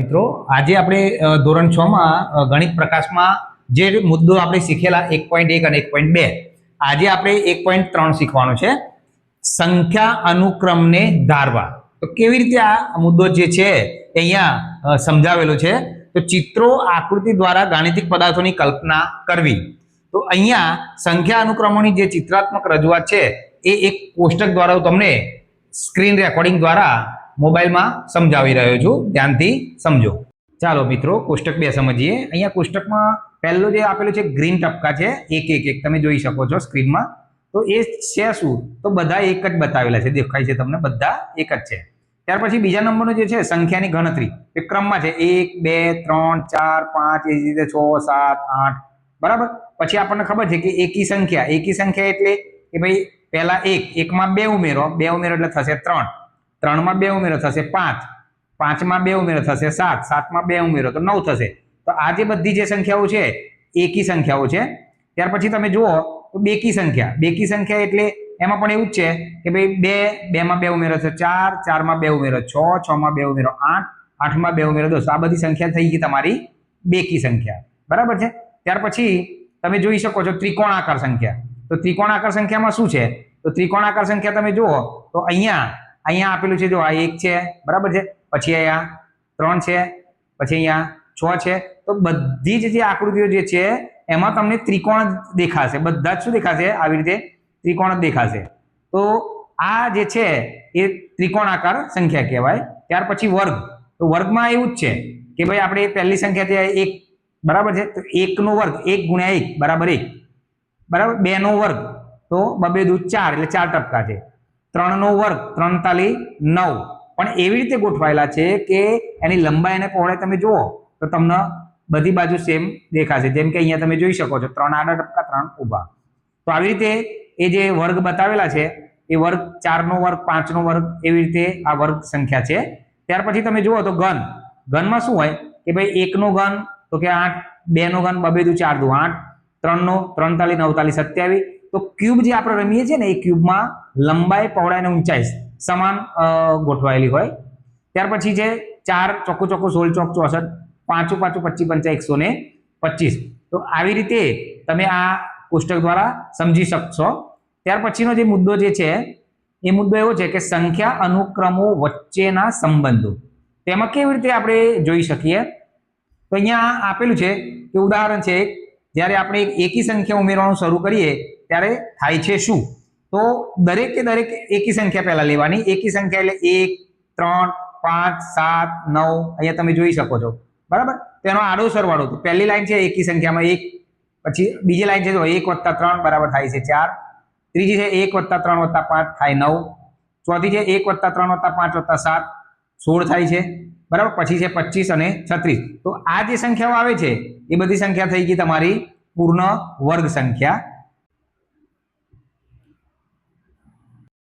મિત્રો આજે આપણે ધોરણ 6 માં ગણિત પ્રકાશમાં જે મુદ્દો આપણે શીખેલા 1.1 અને 1.2 આજે આપણે 1.3 શીખવાનો છે સંખ્યા અનુક્રમને ધારવા। તો કેવી રીતે આ મુદ્દો જે છે અહીંયા સમજાવેલો છે તો ચિત્રો આકૃતિ દ્વારા ગાણિતિક પદાર્થોની કલ્પના કરવી। તો અહીંયા સંખ્યા અનુક્રમોની જે ચિત્રાત્મક રજૂઆત છે એ એક કોષ્ટક દ્વારા હું તમને સ્ક્રીન રેકોર્ડિંગ દ્વારા મોબાઈલમાં સમજાવી રહ્યો છું, ધ્યાનથી સમજો। ચાલો મિત્રો કોષ્ટક 2 સમજીએ। અહીંયા કોષ્ટકમાં પહેલું જે આપેલું છે ગ્રીન ટપકા છે 1 1 1 તમે જોઈ શકો છો સ્ક્રીનમાં। તો એ છે શું તો બધા એક જ બતાવેલા છે, દેખાય છે તમને, બધા એક જ છે। ત્યાર પછી બીજા નંબરનો જે છે સંખ્યાની ગણતરી એ ક્રમમાં છે 1 2 3 4 5 એ જ રીતે 6 7 8 બરાબર। પછી આપણને ખબર છે કે એકી સંખ્યા એટલે કે ભાઈ પહેલા 1 માં 2 ઉમેરો, 2 ઉમેરો એટલે થશે 3, 3 માં 2 ઉમેરો થશે 5, 5 માં 2 ઉમેરો થશે 7, 7 માં 2 ઉમેરો તો 9 થશે। તો આ જે બધી જે સંખ્યાઓ છે એકી સંખ્યાઓ છે। ત્યાર પછી તમે જુઓ તો બેકી સંખ્યા એટલે એમાં પણ એવું જ છે કે ભાઈ 2 માં 2 ઉમેરો છે 4, 4 માં 2 ઉમેરો 6, 6 માં 2 ઉમેરો 8, 8 માં 2 ઉમેરો 10। આ બધી સંખ્યા થઈ ગઈ તમારી બેકી સંખ્યા, બરાબર છે। ત્યાર પછી તમે જોઈ શકો છો ત્રિકોણાકાર સંખ્યા। તો ત્રિકોણાકાર સંખ્યામાં શું છે તો ત્રિકોણાકાર સંખ્યા તમે જુઓ તો અહીંયા આપેલું છે, જો આ 1 છે, બરાબર છે, પછી અહીંયા 3 છે, પછી અહીંયા 6 છે। તો બધી જ જે આકૃતિઓ જે છે એમાં તમને ત્રિકોણ દેખાશે, બધા જ શું દેખાશે, આવી રીતે ત્રિકોણ જ દેખાશે। તો આ જે છે એ ત્રિકોણાકાર સંખ્યા કહેવાય। ત્યાર પછી વર્ગ, તો વર્ગમાં એવું જ છે કે ભાઈ આપણે પહેલી સંખ્યા છે 1, બરાબર છે, તો 1 નો વર્ગ 1 ગુણ્યા 1 બરાબર 1, બરાબર। 2 નો વર્ગ તો 2 દૂ 4 એટલે 4 ટપકા છે। 3 નો વર્ગ 3 તાલી 9, પણ એવી રીતે ગોઠવાયેલા છે કે એની લંબાઈ અને પહોળાઈ તમે જુઓ તો તમને બધી બાજુ સેમ દેખાશે। જેમ કે અહીંયા તમે જોઈ શકો છો 3 આડા ટપકા 3 ઊભા। તો આવી રીતે એ જે વર્ગ બતાવેલા છે એ વર્ગ 4 નો વર્ગ 5 નો વર્ગ એવી રીતે આ વર્ગ સંખ્યા છે। ત્યાર પછી તમે જુઓ તો ઘનમાં શું હોય કે ભાઈ 1 નો ઘન તો કે 8, 2 નો ઘન 2 દૂ 4 દૂ 8, 3 નો 3 તાલી 9 તાલી 27। તો ક્યુબ જે આપણે રમીએ છીએ ને એ ક્યુબમાં લંબાઈ પહોળાઈ અને ઊંચાઈ સમાન ગોઠવાયેલી હોય। ત્યાર પછી છે 4 ચોખ્ખું 16 ચોક 64, 5 5 25 125। તો આવી રીતે તમે આ કોષ્ટક દ્વારા સમજી શકશો। ત્યાર પછીનો જે મુદ્દો જે છે એ મુદ્દો એવો છે કે સંખ્યા અનુક્રમો વચ્ચેના સંબંધો, તેમાં કેવી રીતે આપણે જોઈ શકીએ તો અહીંયા આપેલું છે કે ઉદાહરણ છે, જ્યારે આપણે એકી સંખ્યા ઉમેરવાનું શરૂ કરીએ ત્યારે થાય છે શું તો દરેકે દરેક એકી સંખ્યા પહેલા લેવાની। એકી સંખ્યા એટલે 1 3 5 7 9 અહીંયા તમે જોઈ શકો છો, બરાબર। તેનો આડો સરવાળો, તો પહેલી લાઈન છે એકી સંખ્યામાં 1, પછી બીજી લાઈન છે તો 1 + 3 બરાબર થાય છે 4, ત્રીજી છે 1 + 3 + 5 થાય 9, ચોથી છે 1 + 3 + 5 + 7 16 થાય છે, બરાબર। પછી છે 25 અને 36। તો આ જે સંખ્યાઓ આવે છે એ બધી સંખ્યા થઈ ગઈ તમારી પૂર્ણ વર્ગ સંખ્યા।